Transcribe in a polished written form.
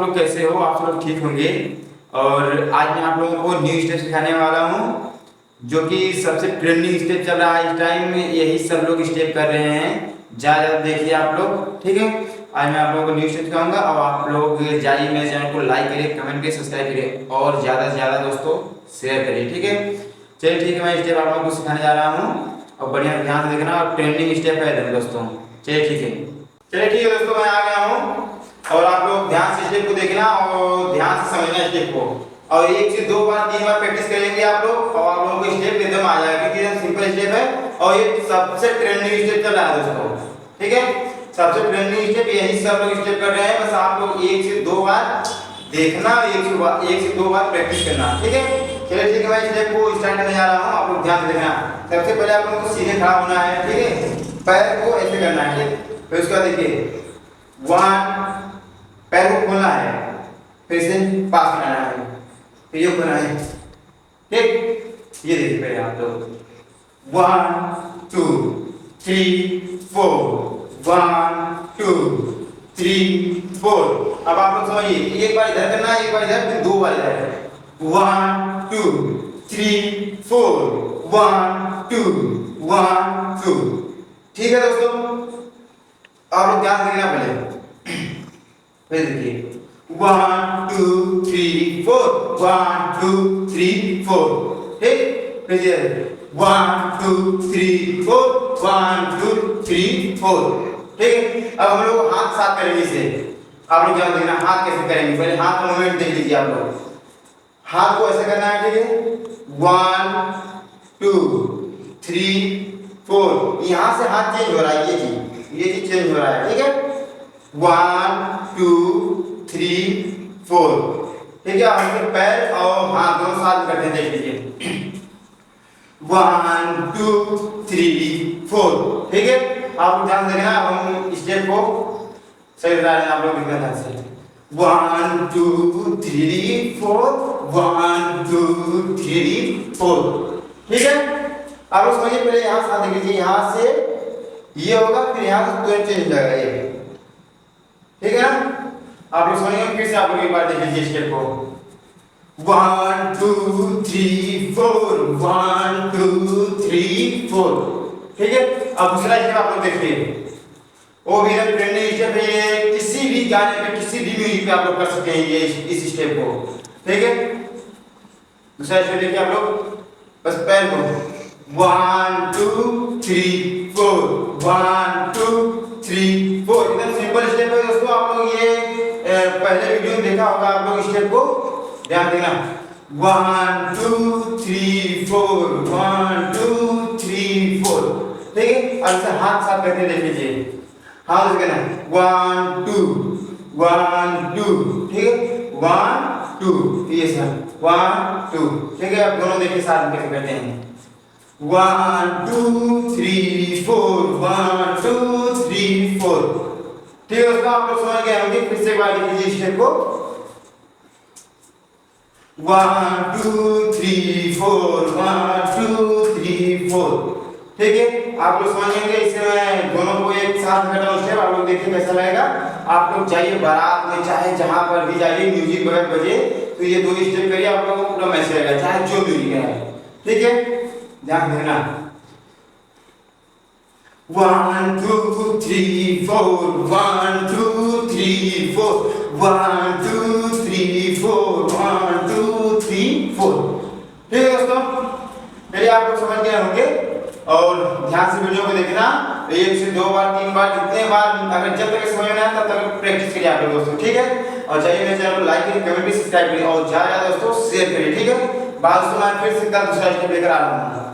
लोग कैसे हो? आप सब लोग ठीक होंगे। और आज मैं आप लोगों को न्यू स्टेप सिखाने वाला हूँ, जो कि सबसे ट्रेंडिंग स्टेप चल रहा है इस टाइम में। यही सब लोग स्टेप कर रहे हैं। ज़्यादा देखिए आप लोग, ठीक है। आज मैं आप लोगों को न्यू स्टेप सिखाऊंगा और आप लोग जाइए मेरे चैनल को लाइक करिए, कमेंट करिए, सब्सक्राइब करिए और ज़्यादा से ज़्यादा दोस्तों शेयर करिए, ठीक है। चलिए ठीक है, मैं स्टेप आप लोगों को सिखाने जा रहा हूँ और बढ़िया ध्यान से देखना। और ट्रेंडिंग स्टेप है दोस्तों। चलिए ठीक है, दोस्तों मैं आ गया हूँ और आप लोग ध्यान से स्टेप को देखना और ध्यान से समझना स्टेप को। और 1 से 2 बार 3 बार प्रैक्टिस करेंगे आप लोग और आप लोगों को स्टेप एकदम आ जाएगा, क्योंकि एकदम सिंपल स्टेप है और ये सबसे ट्रेंडिंग स्टेप चल रहा है दोस्तों, ठीक है। सबसे ट्रेंडिंग स्टेप यही सब लोग स्टेप कर रहे हैं। बस आप लोग 1 से 2 बार देखना, 1 से 2 बार प्रैक्टिस करना, ठीक है। चलिए ठीक है, मैं स्टेप को स्टार्ट करने जा रहा हूँ, आप लोग ध्यान से देखना। सबसे पहले आप लोगों को सीधे खड़ा होना है, ठीक है। पैर को ऐसे करना है, ठीक। फिर उसके बाद देखिए 1, पैर को खोलना है, फिर से पास करना है, फिर ये करना है, ठीक। ये देखिए पहले आप लोग 1 2 3 4, 1 2 3 4। अब आप लोग समझिए, एक बार इधर करना है, एक बार इधर, फिर 2 बार इधर। 1 2 3 4, 1 2 1 2, ठीक है दोस्तों। आप लोग ध्यान से देखना पहले, फिर देखिए 1 2 3 4, 1 2 3 4, ठीक। फिर 1 2 3 4, 1 2 3 4, ठीक। अब हम लोग हाथ साथ करेंगे इसे। आप लोग ध्यान देखना हाथ कैसे करेंगे। पहले हाथ का मूवमेंट देख लीजिए आप लोग। हाथ को ऐसे करना है, ठीक है। 1 2 3 4, यहाँ से हाथ चेंज हो रहा है, ये चीज चेंज हो रहा है, ठीक है। 1 2 3 4, ठीक है। हम पैर और हाथ दोनों साथ करते हैं, देख लीजिए। 1 2 3 4, ठीक है। आप ध्यान देखना, हम स्टेप को सही बता रहे हैं आप लोग, ध्यान से। 1 2 3 4, 1 2 3 4, ठीक है। आप लोग समझिए, पहले यहाँ से देख लीजिए, यहाँ से ये होगा, फिर यहाँ से तुरंत चेंज हो जाएगा ये, ठीक है ना। आप लोग समझिए, फिर से आप लोग एक बार देख लीजिए स्टेप को। 1 2 3 4, 1 2 3 4, ठीक है। अब दूसरा स्टेप आप लोग देखिए, वो भी एकदम ट्रेंडिंग स्टेप है। ये किसी भी गाने पे, किसी भी म्यूजिक पे आप लोग कर सकते हैं ये इस स्टेप को, ठीक है। दूसरा स्टेप देखिए आप लोग, बस पैर को 1 2 3 4, 1 2 3 4, एकदम सिंपल स्टेप है दोस्तों। आप लोग ये पहले वीडियो में देखा होगा आप लोग स्टेप को, ध्यान देना। 1 2 3 4, 1 2 3 4, ठीक है। अब से हाथ साथ करके देख लीजिए, हाथ से करना 1 2 1 2, ठीक है। 1 2, ये सर 1 2, ठीक है। अब दोनों देखिए साथ में कैसे करते हैं। 1 2 3 4, 1 2 3 4, ठीक है दोस्तों। आप लोग समझ गए होंगे। फिर से एक बार देख लीजिए स्टेप को। 1 2 3 4, 1 2 3 4, ठीक है। आप लोग समझेंगे। इसे मैं दोनों को एक साथ कर रहा हूँ स्टेप, आप लोग देखिए कैसा लगेगा। आप लोग जाइए बारात में, चाहे जहां पर भी जाइए, म्यूजिक वगैरह बजे तो ये 2 स्टेप करिए, आप लोगों को पूरा मैसेज आएगा, चाहे जो म्यूजिक है, ठीक है। ध्यान देना। 1 2 3 4, 1 2 3 4, 1 2 3 4, 1 2 3 4, ठीक है दोस्तों। चलिए आप लोग समझ गए होंगे और ध्यान से वीडियो को देखना। 1 से 2 बार 3 बार, जितने बार, अगर जब तक समझ में आए तब तक प्रैक्टिस करिए आप लोग दोस्तों, ठीक है। और जाइए मेरे चैनल को लाइक करिए, कमेंट करिए, सब्सक्राइब करिए और ज्यादा दोस्तों शेयर करिए, ठीक है। बाद में फिर से दूसरा स्टेप लेकर आ रहा हूँ।